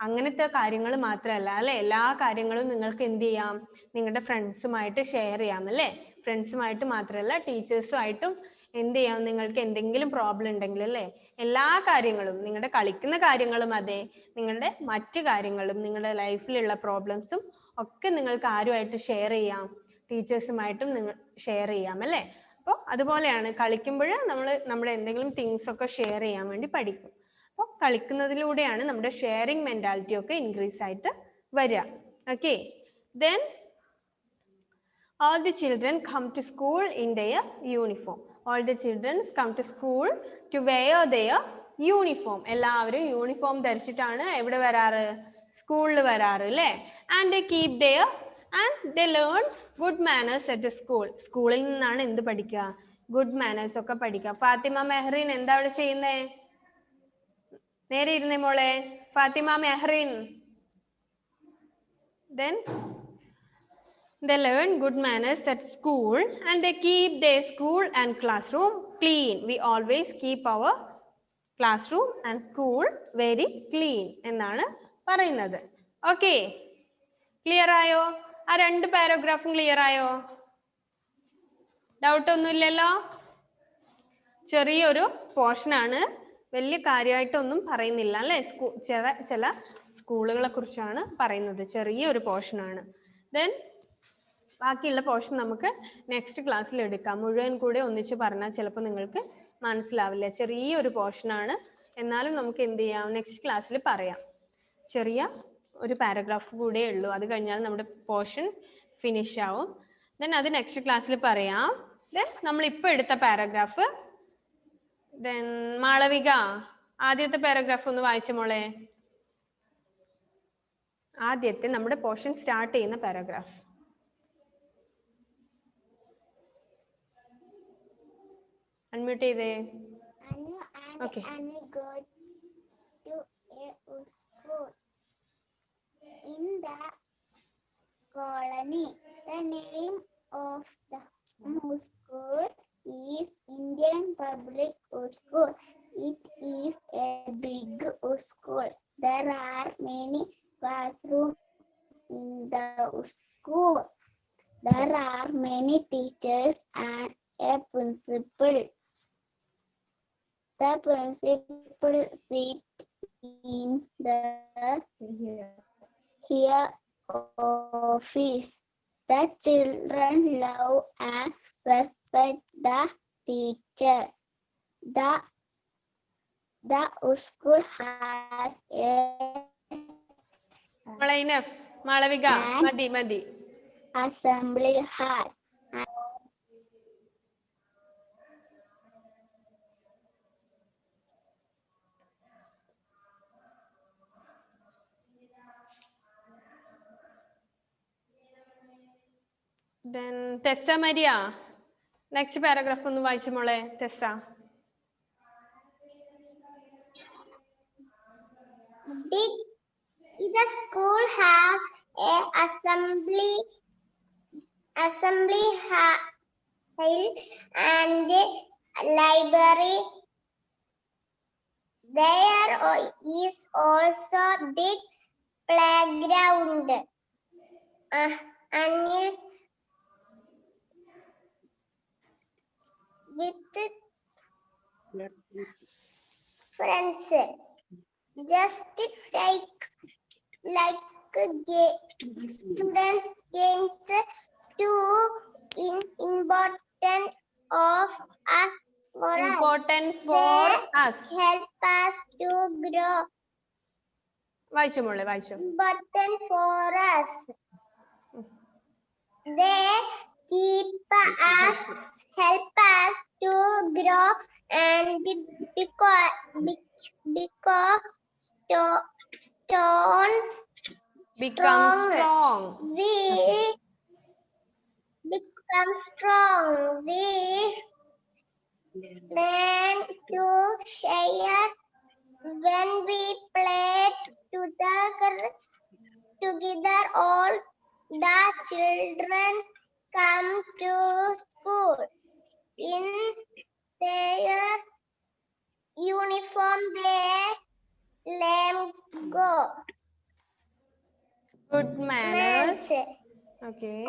[SPEAKER 1] അങ്ങനത്തെ കാര്യങ്ങൾ മാത്രമല്ല അല്ലെ, എല്ലാ കാര്യങ്ങളും നിങ്ങൾക്ക് എന്ത് ചെയ്യാം? നിങ്ങളുടെ ഫ്രണ്ട്സുമായിട്ട് ഷെയർ ചെയ്യാം അല്ലേ? ഫ്രണ്ട്സുമായിട്ട് മാത്രമല്ല, ടീച്ചേഴ്സുമായിട്ടും എന്ത് ചെയ്യാം? നിങ്ങൾക്ക് എന്തെങ്കിലും പ്രോബ്ലം ഉണ്ടെങ്കിൽ അല്ലേ, എല്ലാ കാര്യങ്ങളും, നിങ്ങളുടെ കളിക്കുന്ന കാര്യങ്ങളും അതെ, നിങ്ങളുടെ മറ്റു കാര്യങ്ങളും, നിങ്ങളുടെ ലൈഫിലുള്ള പ്രോബ്ലംസും ഒക്കെ നിങ്ങൾക്ക് ആരുമായിട്ട് ഷെയർ ചെയ്യാം? ടീച്ചേഴ്സുമായിട്ടും നിങ്ങൾ ഷെയർ ചെയ്യാം അല്ലേ? അപ്പോൾ അതുപോലെയാണ് കളിക്കുമ്പോൾ നമ്മുടെ എന്തെങ്കിലും തിങ്സ് ഒക്കെ ഷെയർ ചെയ്യാൻ വേണ്ടി പഠിക്കും. അപ്പോൾ കളിക്കുന്നതിലൂടെയാണ് നമ്മുടെ ഷെയറിംഗ് മെന്റാലിറ്റി ഒക്കെ ഇൻക്രീസ് ആയിട്ട് വരിക. Okay. Then all the children come to school in their uniform. All the children come to school to wear their uniform. എല്ലാവരും യൂണിഫോം ധരിച്ചിട്ടാണ് എവിടെ വരാറ്? സ്കൂളിൽ വരാറ് അല്ലേ? And they keep their and they learn good manners at the school. സ്കൂളിൽ നിന്നാണ് എന്ത് പഠിക്കുക? ഗുഡ് മാനേഴ്സ് ഒക്കെ പഠിക്കുക. ഫാത്തിമ മെഹ്റീൻ എന്താ അവിടെ ചെയ്യുന്നേ? നേരെ ഇരുന്നേ മോളെ. Fathima Mehreen. Then they learn good manners at school and they keep their school and classroom clean. We always keep our classroom and school very clean എന്നാണ് പറയുന്നത്. ഓക്കെ, ക്ലിയർ ആയോ? ആ രണ്ട് പാരഗ്രാഫും ക്ലിയർ ആയോ? ഡൗട്ട് ഒന്നുമില്ലല്ലോ? ചെറിയൊരു പോർഷനാണ്, വലിയ കാര്യമായിട്ടൊന്നും പറയുന്നില്ല അല്ലേ? ചില സ്കൂളുകളെ കുറിച്ചാണ് പറയുന്നത്, ചെറിയൊരു പോർഷനാണ്. ദെൻ ബാക്കിയുള്ള പോർഷൻ നമുക്ക് നെക്സ്റ്റ് ക്ലാസ്സിൽ എടുക്കാം. മുഴുവൻ കൂടെ ഒന്നിച്ച് പറഞ്ഞാൽ ചിലപ്പോൾ നിങ്ങൾക്ക് മനസ്സിലാവില്ല, ചെറിയൊരു പോർഷൻ ആണ്. എന്നാലും നമുക്ക് എന്ത് ചെയ്യാം, നെക്സ്റ്റ് ക്ലാസ്സിൽ പറയാം. ചെറിയ ഒരു പാരഗ്രാഫ് കൂടെ ഉള്ളൂ, അത് കഴിഞ്ഞാൽ നമ്മുടെ പോർഷൻ ഫിനിഷ് ആവും. ദെൻ അത് നെക്സ്റ്റ് ക്ലാസ്സിൽ പറയാം. ദെൻ നമ്മൾ ഇപ്പോൾ എടുത്ത പാരഗ്രാഫ്, ദെൻ മാളവിക ആദ്യത്തെ പാരഗ്രാഫ് ഒന്ന് വായിച്ച മോളെ. ആദ്യത്തെ നമ്മുടെ പോർഷൻ സ്റ്റാർട്ട് ചെയ്യുന്ന പാരഗ്രാഫ്. അൺമ്യൂട്ട് ചെയ്തേ.
[SPEAKER 2] Anu and
[SPEAKER 1] Okay.
[SPEAKER 2] Anil go to a school in the colony. The name of the school is Indian Public School. It is a big school. There are many classrooms in the school. There are many teachers and a principal. The principal sits in the here office. The children love and respect the teacher. The school has a
[SPEAKER 1] മോളെ enough. Malavika മതി മതി.
[SPEAKER 2] assembly hall.
[SPEAKER 1] Then Tessa Maria next paragraph ഒന്ന് വായിച്ചു മോളെ. Tessa.
[SPEAKER 2] The school has a assembly hall and library. There is also big playground. Anil with friends. Just like students games too important of us for
[SPEAKER 1] Important for us.
[SPEAKER 2] Help us to grow.
[SPEAKER 1] വായിച്ചു മോളെ വായിച്ചു.
[SPEAKER 2] Important for us. They help us to grow and because stones
[SPEAKER 1] Become strong.
[SPEAKER 2] We become strong. We learn to share when we play together. All the children come to school in their uniform. They learn go.
[SPEAKER 1] Good manners. Okay.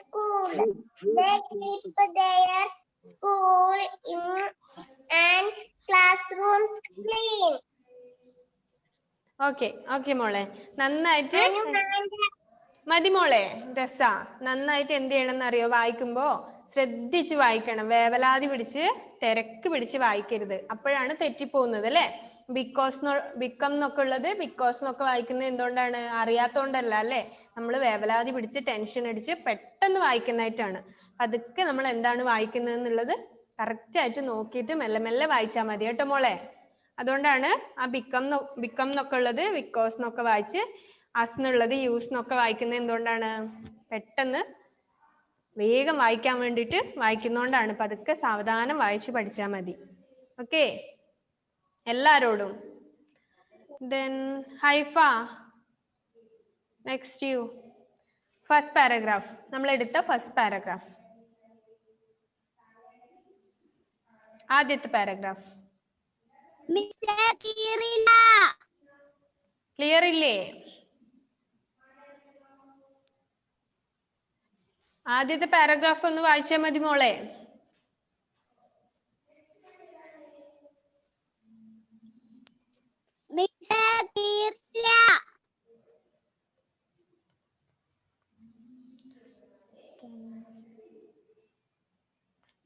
[SPEAKER 2] School. They keep their school and classrooms clean.
[SPEAKER 1] Okay okay മോളെ, നന്നായിട്ട് മതി മോളെ. രസ നന്നായിട്ട് എന്ത് ചെയ്യണം അറിയോ, വായിക്കുമ്പോ ശ്രദ്ധിച്ച് വായിക്കണം. വേവലാതി പിടിച്ച് തിരക്ക് പിടിച്ച് വായിക്കരുത്, അപ്പോഴാണ് തെറ്റിപ്പോകുന്നത് അല്ലെ. ബിക്കം എന്നൊക്കെ ഉള്ളത് ബിക്കോസ് എന്നൊക്കെ വായിക്കുന്നത് എന്തുകൊണ്ടാണ്, അറിയാത്തോണ്ടല്ല അല്ലെ. നമ്മൾ വേവലാതി പിടിച്ച് ടെൻഷൻ അടിച്ച് പെട്ടെന്ന് വായിക്കുന്നതായിട്ടാണ്. അതൊക്കെ നമ്മൾ എന്താണ് വായിക്കുന്നത് എന്നുള്ളത് കറക്റ്റ് ആയിട്ട് നോക്കിയിട്ട് മെല്ലെ മെല്ലെ വായിച്ചാൽ മതി കേട്ടോ മോളെ. അതുകൊണ്ടാണ് ആ ബിക്കം എന്നൊക്കെ ഉള്ളത് ബിക്കോസ് എന്നൊക്കെ വായിച്ച് അസ് എന്നുള്ളത് യൂസ് എന്നൊക്കെ വായിക്കുന്നത് എന്തുകൊണ്ടാണ്, പെട്ടെന്ന് വേഗം വായിക്കാൻ വേണ്ടിയിട്ട് വായിക്കുന്നോണ്ടാണ്. പതുക്കെ സാവധാനം വായിച്ച് പഠിച്ചാൽ മതി. ഓക്കെ എല്ലാരോടും. Then Haifa next you. First paragraph നമ്മൾ എടുത്ത ഫസ്റ്റ് പാരഗ്രാഫ്, ആദ്യത്തെ പാരഗ്രാഫ്. ക്ലിയർ ഇല്ലേ? ആദ്യത്തെ പാരഗ്രാഫ് ഒന്ന് വായിച്ചാൽ മതി മോളെ.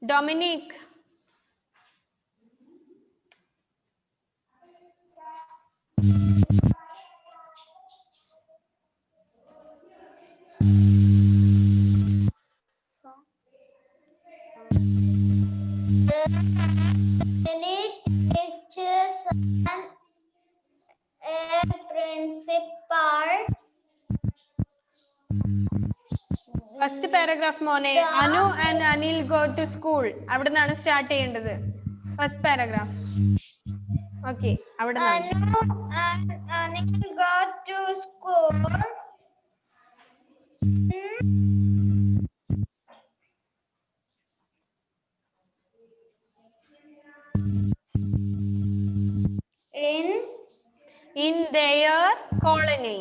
[SPEAKER 1] Dominic.
[SPEAKER 2] Many teachers and a principal.
[SPEAKER 1] First paragraph മോനെ. Anu and Anil go to school. അവിടെ നിന്നാണ് സ്റ്റാർട്ട് ചെയ്യേണ്ടത്. First paragraph. Okay, അവിടെ നിന്നാണ്.
[SPEAKER 2] Anu and Anil go to school.
[SPEAKER 1] In their colony.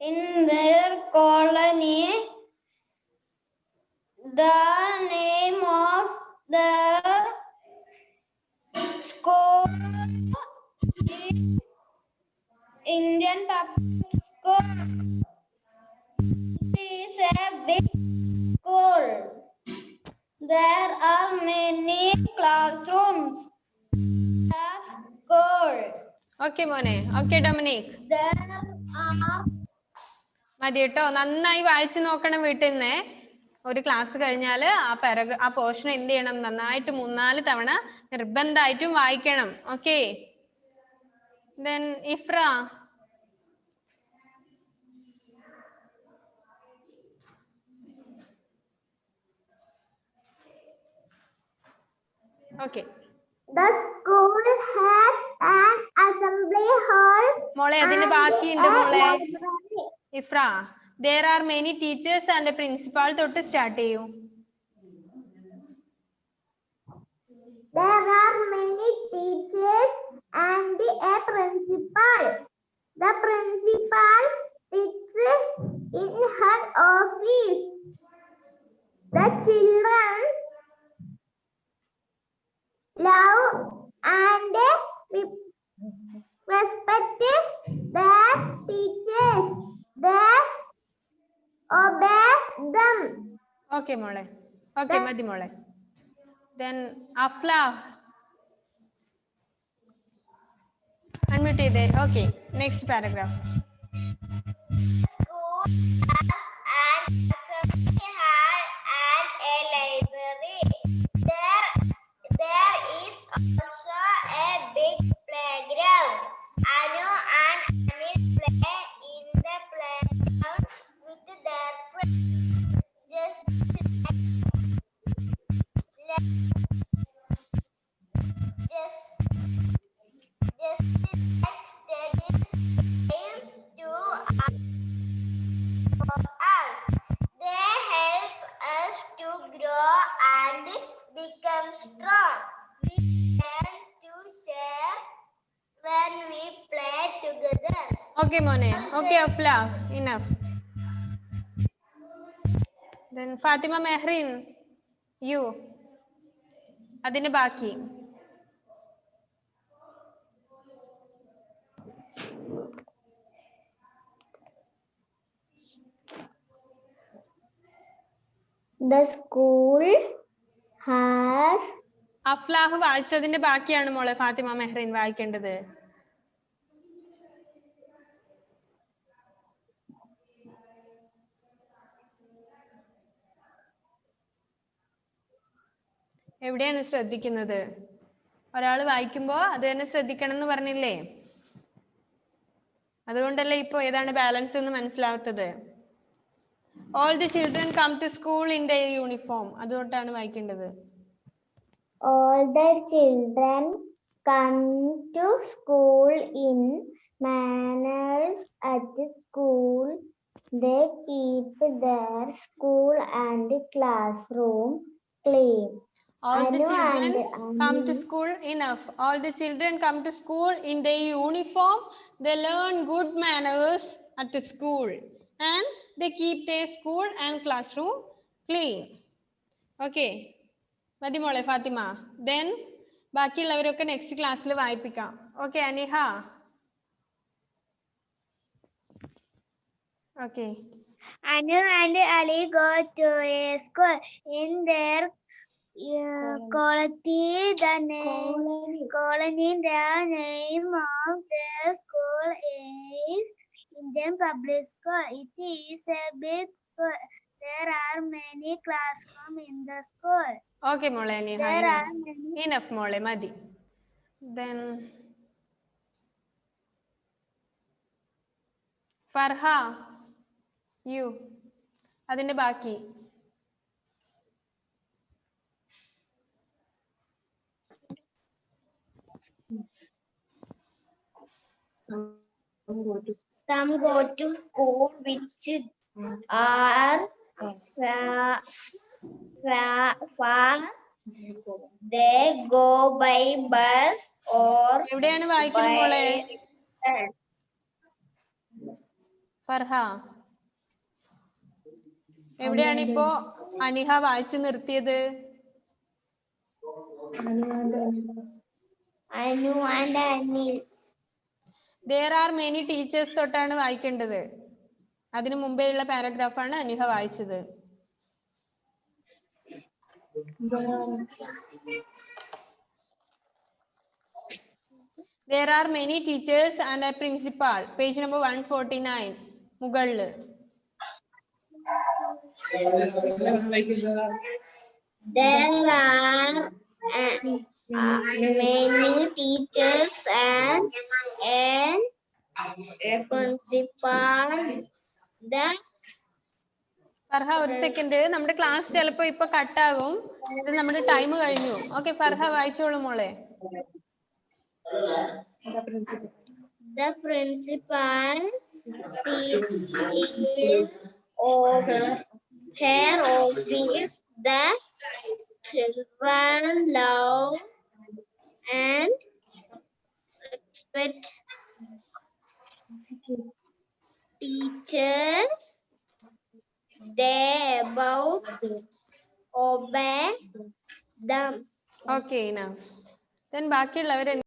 [SPEAKER 2] In their colony, the name of the school is Indian Public School. It is a big school. There are many classrooms. School.
[SPEAKER 1] Okay മോനെ. Okay Dominic.
[SPEAKER 2] There are
[SPEAKER 1] മതി കേട്ടോ. നന്നായി വായിച്ചു നോക്കണം വീട്ടിൽ നിന്ന്. ഒരു class കഴിഞ്ഞാൽ ആ പോർഷൻ എന്ത് ചെയ്യണം, നന്നായിട്ട് 3-4 തവണ നിർബന്ധമായിട്ടും വായിക്കണം. Okay. Then Ifra. Okay.
[SPEAKER 2] The school has an assembly hall.
[SPEAKER 1] മോളെ അതിന്റെ ബാക്കിയുണ്ട് മോളെ. ഇഫ്ര, there are many teachers and a principal തൊട്ട് സ്റ്റാർട്ട് ചെയ്യൂ.
[SPEAKER 2] There are many teachers and a principal. The principal sits in her office. The children love and respect their teachers. They obey them.
[SPEAKER 1] Okay മോളെ. Okay മതി മോളെ. Then Afla. Unmute ചെയ്തേ. Okay, next paragraph.
[SPEAKER 2] School has an assembly hall and a library. There is also a big playground. Anu and Anil play in the playground with their friends. Just like studies aims to for us. They help us to grow and become strong. We learn to share when we play together.
[SPEAKER 1] Okay മോനെ. Okay Afla, enough. Then Fatima Mehrin, you. അതിന്റെ ബാക്കി.
[SPEAKER 2] The school has
[SPEAKER 1] അഫ്ലാഹ് വായിച്ചതിന്റെ ബാക്കിയാണ് മോളെ ഫാത്തിമ മെഹ്റിൻ വായിക്കേണ്ടത്. എവിടെയാണ് ശ്രദ്ധിക്കുന്നത്? ഒരാൾ വായിക്കുമ്പോ അത് തന്നെ ശ്രദ്ധിക്കണം എന്ന് പറഞ്ഞില്ലേ? അതുകൊണ്ടല്ലേ ഇപ്പൊ ഏതാണ് ബാലൻസ് എന്ന് മനസ്സിലാവാത്തത്. All the children come to school in their uniform. അതുകൊണ്ടാണ് വായിക്കേണ്ടത്.
[SPEAKER 2] All the children come to school in manners at school. They keep their school and classroom clean.
[SPEAKER 1] All the
[SPEAKER 2] Anu
[SPEAKER 1] children
[SPEAKER 2] and
[SPEAKER 1] come to
[SPEAKER 2] Anil.
[SPEAKER 1] school. Enough. All the children come to school in their uniform. They learn good manners at the school and they keep their school and classroom clean. Okay. മതി മോളെ Fathima. Then ബാക്കിയുള്ളവരൊക്കെ next ക്ലാസ്സിൽ വായിപ്പിക്കാം. Okay Aniha. Okay.
[SPEAKER 2] Anu and Ali go to a school. In their colony, the name of their school is Indian Public School. It is a big school. There are many classrooms in the school.
[SPEAKER 1] Okay, മോളെ Aniha,
[SPEAKER 2] There are many.
[SPEAKER 1] enough മോളെ, മതി. Then Farha, you. അതിന്റെ ബാക്കി.
[SPEAKER 2] Some go to school which are far. They go by bus or
[SPEAKER 1] എവിടെയാണ് വായിക്കുന്നത് മോളെ?
[SPEAKER 2] by
[SPEAKER 1] Farha, എവിടെയാണ് ഇപ്പോ അനിഹ വായിച്ചു നിർത്തിയത്?
[SPEAKER 2] Anu and Anil.
[SPEAKER 1] There are many teachers തൊട്ടാണ് വായിക്കേണ്ടത്. അതിനു മുമ്പേ ഉള്ള പാരഗ്രാഫാണ് അനിഹ വായിച്ചത്. There are many teachers and a principal. Page number 149. മുകളില്.
[SPEAKER 2] There are many teachers and a principal. The
[SPEAKER 1] Farha ഒരു സെക്കൻഡ്, നമ്മുടെ ക്ലാസ് ചിലപ്പോ ഇപ്പൊ കട്ടാകും. ഇത് നമ്മുടെ ടൈം കഴിഞ്ഞു. ഓക്കെ, ഫർഹ വായിച്ചോളൂ മോളെ.
[SPEAKER 2] The principal sits in her office. The children love and respect teachers. They about obey them.
[SPEAKER 1] Okay, then ബാക്കിയുള്ളവർ